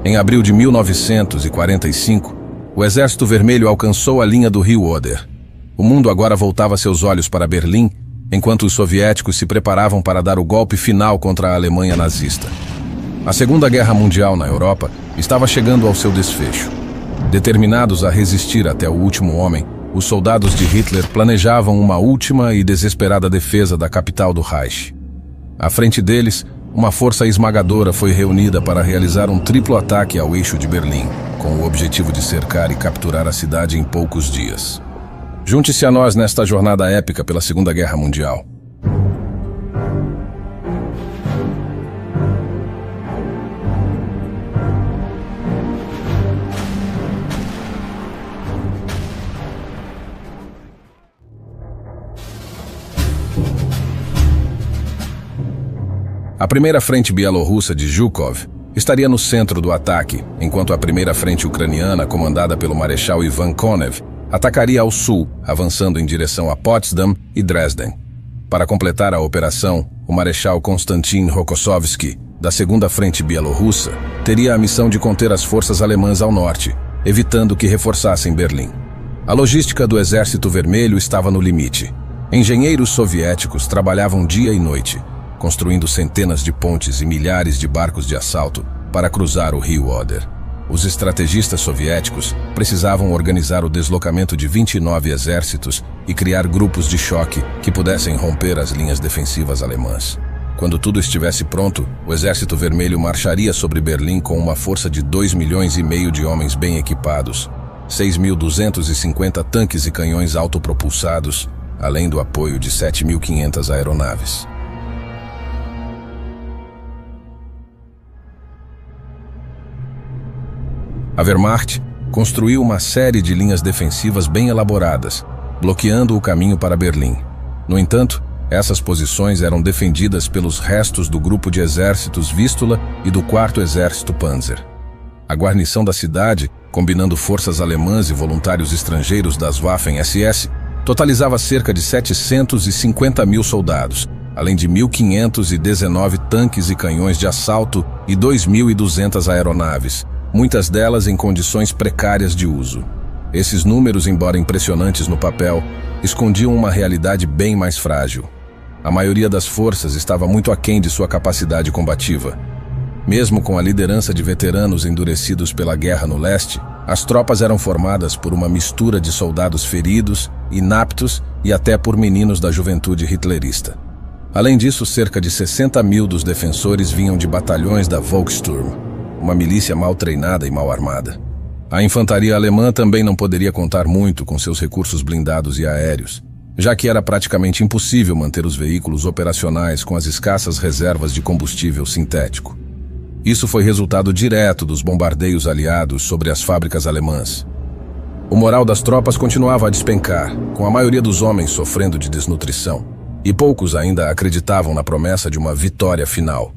Em abril de 1945, o Exército Vermelho alcançou a linha do rio Oder. O mundo agora voltava seus olhos para Berlim, enquanto os soviéticos se preparavam para dar o golpe final contra a Alemanha nazista. A Segunda Guerra Mundial na Europa estava chegando ao seu desfecho. Determinados a resistir até o último homem, os soldados de Hitler planejavam uma última e desesperada defesa da capital do Reich. À frente deles, uma força esmagadora foi reunida para realizar um triplo ataque ao eixo de Berlim, com o objetivo de cercar e capturar a cidade em poucos dias. Junte-se a nós nesta jornada épica pela Segunda Guerra Mundial. A primeira frente bielorrussa de Zhukov estaria no centro do ataque, enquanto a primeira frente ucraniana, comandada pelo Marechal Ivan Konev, atacaria ao sul, avançando em direção a Potsdam e Dresden. Para completar a operação, o Marechal Konstantin Rokossovski, da segunda frente bielorrussa, teria a missão de conter as forças alemãs ao norte, evitando que reforçassem Berlim. A logística do Exército Vermelho estava no limite. Engenheiros soviéticos trabalhavam dia e noite, construindo centenas de pontes e milhares de barcos de assalto para cruzar o rio Oder. Os estrategistas soviéticos precisavam organizar o deslocamento de 29 exércitos e criar grupos de choque que pudessem romper as linhas defensivas alemãs. Quando tudo estivesse pronto, o Exército Vermelho marcharia sobre Berlim com uma força de 2,5 milhões de homens bem equipados, 6.250 tanques e canhões autopropulsados, além do apoio de 7.500 aeronaves. A Wehrmacht construiu uma série de linhas defensivas bem elaboradas, bloqueando o caminho para Berlim. No entanto, essas posições eram defendidas pelos restos do grupo de exércitos Vístula e do 4º Exército Panzer. A guarnição da cidade, combinando forças alemãs e voluntários estrangeiros das Waffen-SS, totalizava cerca de 750 mil soldados, além de 1.519 tanques e canhões de assalto e 2.200 aeronaves, muitas delas em condições precárias de uso. Esses números, embora impressionantes no papel, escondiam uma realidade bem mais frágil. A maioria das forças estava muito aquém de sua capacidade combativa. Mesmo com a liderança de veteranos endurecidos pela guerra no leste, as tropas eram formadas por uma mistura de soldados feridos, inaptos e até por meninos da juventude hitlerista. Além disso, cerca de 60 mil dos defensores vinham de batalhões da Volkssturm, uma milícia mal treinada e mal armada. A infantaria alemã também não poderia contar muito com seus recursos blindados e aéreos, já que era praticamente impossível manter os veículos operacionais com as escassas reservas de combustível sintético. Isso foi resultado direto dos bombardeios aliados sobre as fábricas alemãs. O moral das tropas continuava a despencar, com a maioria dos homens sofrendo de desnutrição, e poucos ainda acreditavam na promessa de uma vitória final.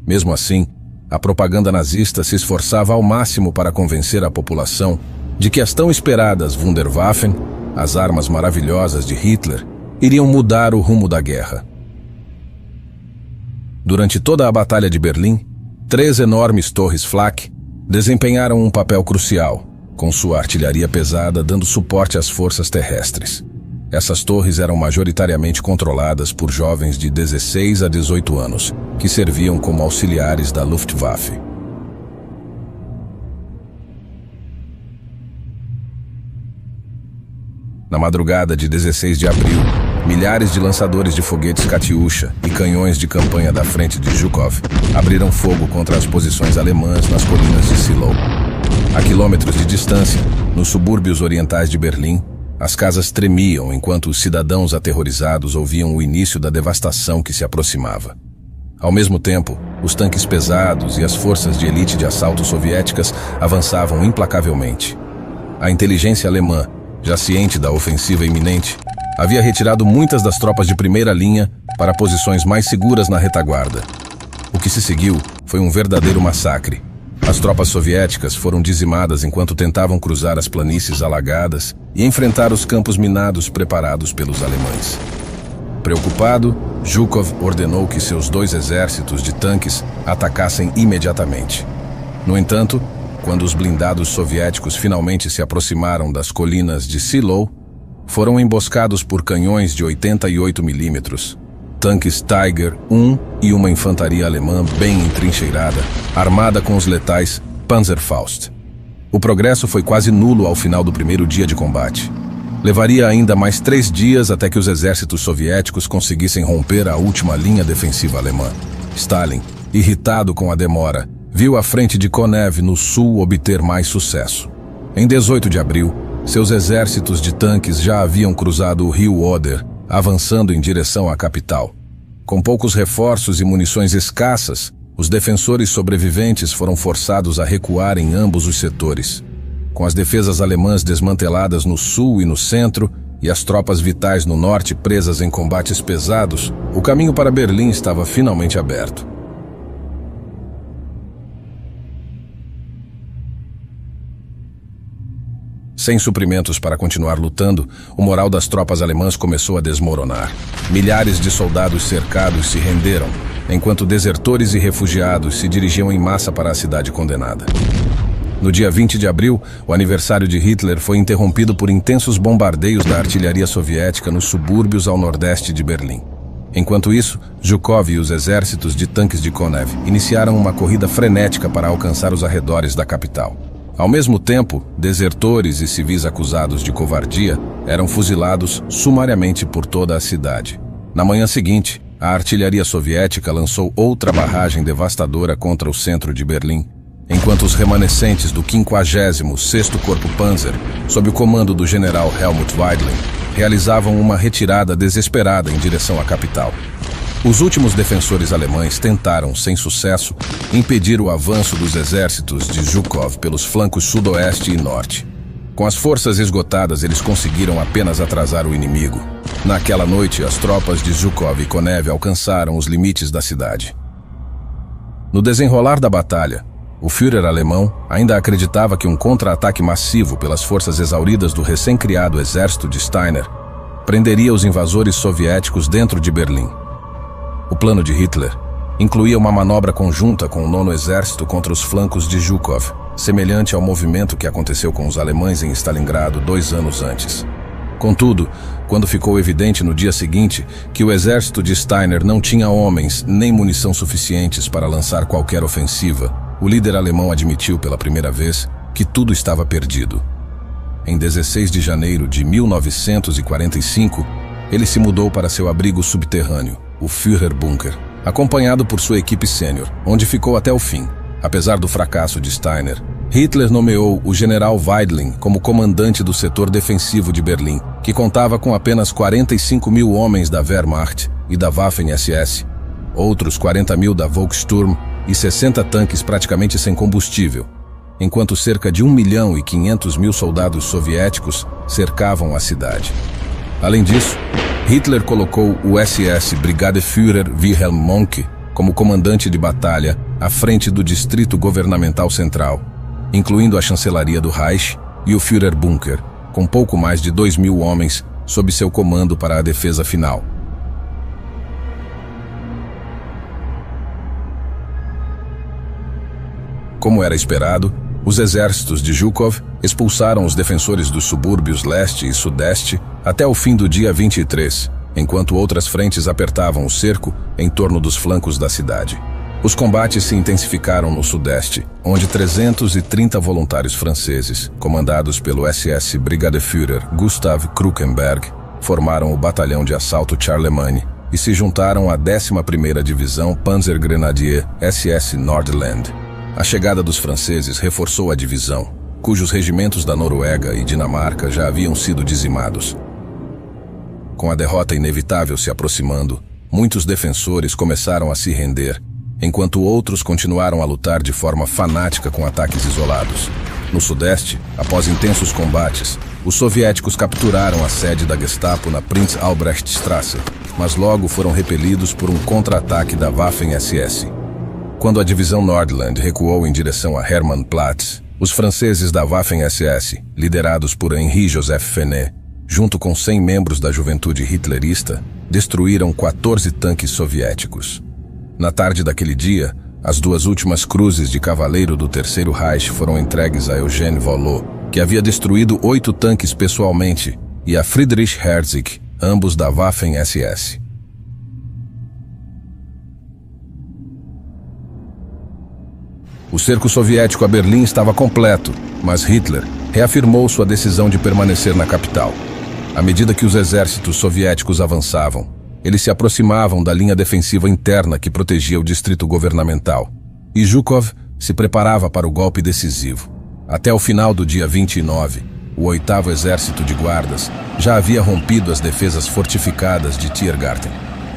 Mesmo assim, a propaganda nazista se esforçava ao máximo para convencer a população de que as tão esperadas Wunderwaffen, as armas maravilhosas de Hitler, iriam mudar o rumo da guerra. Durante toda a Batalha de Berlim, 3 enormes torres Flak desempenharam um papel crucial, com sua artilharia pesada dando suporte às forças terrestres. Essas torres eram majoritariamente controladas por jovens de 16 a 18 anos, que serviam como auxiliares da Luftwaffe. Na madrugada de 16 de abril, milhares de lançadores de foguetes Katyusha e canhões de campanha da frente de Zhukov abriram fogo contra as posições alemãs nas colinas de Zilow. A quilômetros de distância, nos subúrbios orientais de Berlim, as casas tremiam enquanto os cidadãos aterrorizados ouviam o início da devastação que se aproximava. Ao mesmo tempo, os tanques pesados e as forças de elite de assalto soviéticas avançavam implacavelmente. A inteligência alemã, já ciente da ofensiva iminente, havia retirado muitas das tropas de primeira linha para posições mais seguras na retaguarda. O que se seguiu foi um verdadeiro massacre. As tropas soviéticas foram dizimadas enquanto tentavam cruzar as planícies alagadas e enfrentar os campos minados preparados pelos alemães. Preocupado, Zhukov ordenou que seus 2 exércitos de tanques atacassem imediatamente. No entanto, quando os blindados soviéticos finalmente se aproximaram das colinas de Seelow, foram emboscados por canhões de 88 milímetros, tanques Tiger I e uma infantaria alemã bem entrincheirada, armada com os letais Panzerfaust. O progresso foi quase nulo ao final do primeiro dia de combate. Levaria ainda mais 3 dias até que os exércitos soviéticos conseguissem romper a última linha defensiva alemã. Stalin, irritado com a demora, viu a frente de Konev no sul obter mais sucesso. Em 18 de abril, seus exércitos de tanques já haviam cruzado o rio Oder, avançando em direção à capital. Com poucos reforços e munições escassas, os defensores sobreviventes foram forçados a recuar em ambos os setores. Com as defesas alemãs desmanteladas no sul e no centro, e as tropas vitais no norte presas em combates pesados, o caminho para Berlim estava finalmente aberto. Sem suprimentos para continuar lutando, o moral das tropas alemãs começou a desmoronar. Milhares de soldados cercados se renderam, enquanto desertores e refugiados se dirigiam em massa para a cidade condenada. No dia 20 de abril, o aniversário de Hitler foi interrompido por intensos bombardeios da artilharia soviética nos subúrbios ao nordeste de Berlim. Enquanto isso, Zhukov e os exércitos de tanques de Konev iniciaram uma corrida frenética para alcançar os arredores da capital. Ao mesmo tempo, desertores e civis acusados de covardia eram fuzilados sumariamente por toda a cidade. Na manhã seguinte, a artilharia soviética lançou outra barragem devastadora contra o centro de Berlim, enquanto os remanescentes do 56º Corpo Panzer, sob o comando do general Helmut Weidling, realizavam uma retirada desesperada em direção à capital. Os últimos defensores alemães tentaram, sem sucesso, impedir o avanço dos exércitos de Zhukov pelos flancos sudoeste e norte. Com as forças esgotadas, eles conseguiram apenas atrasar o inimigo. Naquela noite, as tropas de Zhukov e Konev alcançaram os limites da cidade. No desenrolar da batalha, o Führer alemão ainda acreditava que um contra-ataque massivo pelas forças exauridas do recém-criado exército de Steiner prenderia os invasores soviéticos dentro de Berlim. O plano de Hitler incluía uma manobra conjunta com o 9º Exército contra os flancos de Zhukov, semelhante ao movimento que aconteceu com os alemães em Stalingrado 2 anos antes. Contudo, quando ficou evidente no dia seguinte que o exército de Steiner não tinha homens nem munição suficientes para lançar qualquer ofensiva, o líder alemão admitiu pela primeira vez que tudo estava perdido. Em 16 de janeiro de 1945, ele se mudou para seu abrigo subterrâneo, o Führerbunker, acompanhado por sua equipe sênior, onde ficou até o fim. Apesar do fracasso de Steiner, Hitler nomeou o general Weidling como comandante do setor defensivo de Berlim, que contava com apenas 45 mil homens da Wehrmacht e da Waffen-SS, outros 40 mil da Volkssturm e 60 tanques praticamente sem combustível, enquanto cerca de 1.500.000 soldados soviéticos cercavam a cidade. Além disso, Hitler colocou o SS Brigadeführer Wilhelm Mohnke como comandante de batalha à frente do Distrito Governamental Central, incluindo a chancelaria do Reich e o Führerbunker, com pouco mais de 2.000 homens sob seu comando para a defesa final. Como era esperado, os exércitos de Zhukov expulsaram os defensores dos subúrbios leste e sudeste até o fim do dia 23, enquanto outras frentes apertavam o cerco em torno dos flancos da cidade. Os combates se intensificaram no sudeste, onde 330 voluntários franceses, comandados pelo SS Brigadeführer Gustav Krukenberg, formaram o batalhão de assalto Charlemagne e se juntaram à 11ª Divisão Panzergrenadier SS Nordland. A chegada dos franceses reforçou a divisão, cujos regimentos da Noruega e Dinamarca já haviam sido dizimados. Com a derrota inevitável se aproximando, muitos defensores começaram a se render, enquanto outros continuaram a lutar de forma fanática com ataques isolados. No sudeste, após intensos combates, os soviéticos capturaram a sede da Gestapo na Prinz Albrechtstraße, mas logo foram repelidos por um contra-ataque da Waffen-SS. Quando a divisão Nordland recuou em direção a Hermannplatz, os franceses da Waffen-SS, liderados por Henri-Joseph Fenet, junto com 100 membros da juventude hitlerista, destruíram 14 tanques soviéticos. Na tarde daquele dia, As 2 últimas cruzes de cavaleiro do Terceiro Reich foram entregues a Eugène Vallot, que havia destruído 8 tanques pessoalmente, e a Friedrich Herzig, ambos da Waffen-SS. O cerco soviético a Berlim estava completo, mas Hitler reafirmou sua decisão de permanecer na capital. À medida que os exércitos soviéticos avançavam, eles se aproximavam da linha defensiva interna que protegia o distrito governamental, e Zhukov se preparava para o golpe decisivo. Até o final do dia 29, o 8º Exército de Guardas já havia rompido as defesas fortificadas de Tiergarten.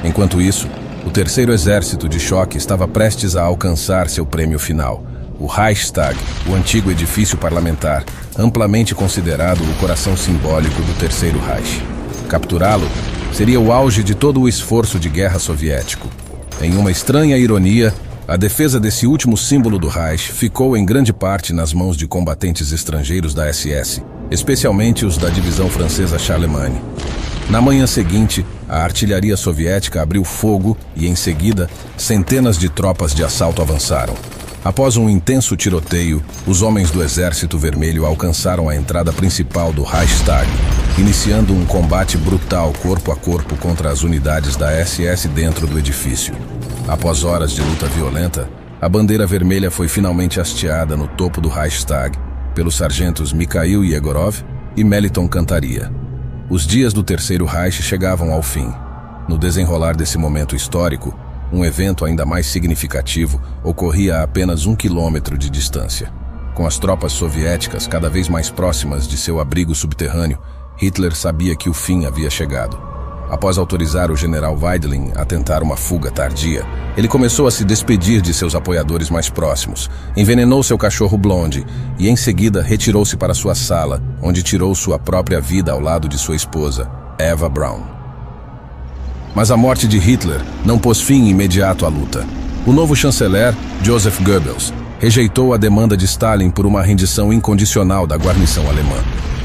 Enquanto isso, o 3º Exército de Choque estava prestes a alcançar seu prêmio final, o Reichstag, o antigo edifício parlamentar, amplamente considerado o coração simbólico do Terceiro Reich. Capturá-lo seria o auge de todo o esforço de guerra soviético. Em uma estranha ironia, a defesa desse último símbolo do Reich ficou em grande parte nas mãos de combatentes estrangeiros da SS, especialmente os da divisão francesa Charlemagne. Na manhã seguinte, a artilharia soviética abriu fogo e, em seguida, centenas de tropas de assalto avançaram. Após um intenso tiroteio, os homens do Exército Vermelho alcançaram a entrada principal do Reichstag, iniciando um combate brutal corpo a corpo contra as unidades da SS dentro do edifício. Após horas de luta violenta, a bandeira vermelha foi finalmente hasteada no topo do Reichstag pelos sargentos Mikhail Yegorov e Meliton Cantaria. Os dias do Terceiro Reich chegavam ao fim. No desenrolar desse momento histórico, um evento ainda mais significativo ocorria a apenas 1 quilômetro de distância. Com as tropas soviéticas cada vez mais próximas de seu abrigo subterrâneo, Hitler sabia que o fim havia chegado. Após autorizar o general Weidling a tentar uma fuga tardia, ele começou a se despedir de seus apoiadores mais próximos, envenenou seu cachorro Blonde e, em seguida, retirou-se para sua sala, onde tirou sua própria vida ao lado de sua esposa, Eva Braun. Mas a morte de Hitler não pôs fim imediato à luta. O novo chanceler, Joseph Goebbels, rejeitou a demanda de Stalin por uma rendição incondicional da guarnição alemã.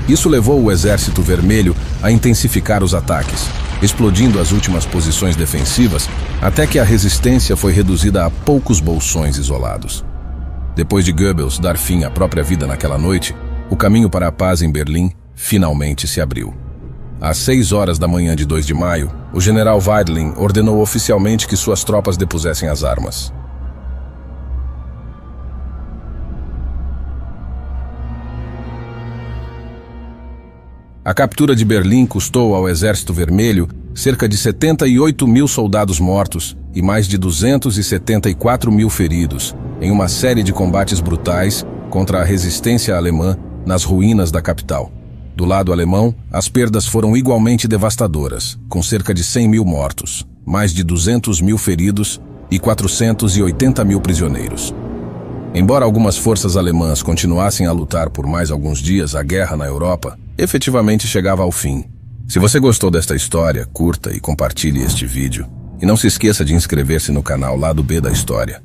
Isso levou o Exército Vermelho a intensificar os ataques, explodindo as últimas posições defensivas até que a resistência foi reduzida a poucos bolsões isolados. Depois de Goebbels dar fim à própria vida naquela noite, o caminho para a paz em Berlim finalmente se abriu. Às 6 horas da manhã de 2 de maio, o general Weidling ordenou oficialmente que suas tropas depusessem as armas. A captura de Berlim custou ao Exército Vermelho cerca de 78 mil soldados mortos e mais de 274 mil feridos, em uma série de combates brutais contra a resistência alemã nas ruínas da capital. Do lado alemão, as perdas foram igualmente devastadoras, com cerca de 100 mil mortos, mais de 200 mil feridos e 480 mil prisioneiros. Embora algumas forças alemãs continuassem a lutar por mais alguns dias, a guerra na Europa efetivamente chegava ao fim. Se você gostou desta história, curta e compartilhe este vídeo. E não se esqueça de inscrever-se no canal Lado B da História.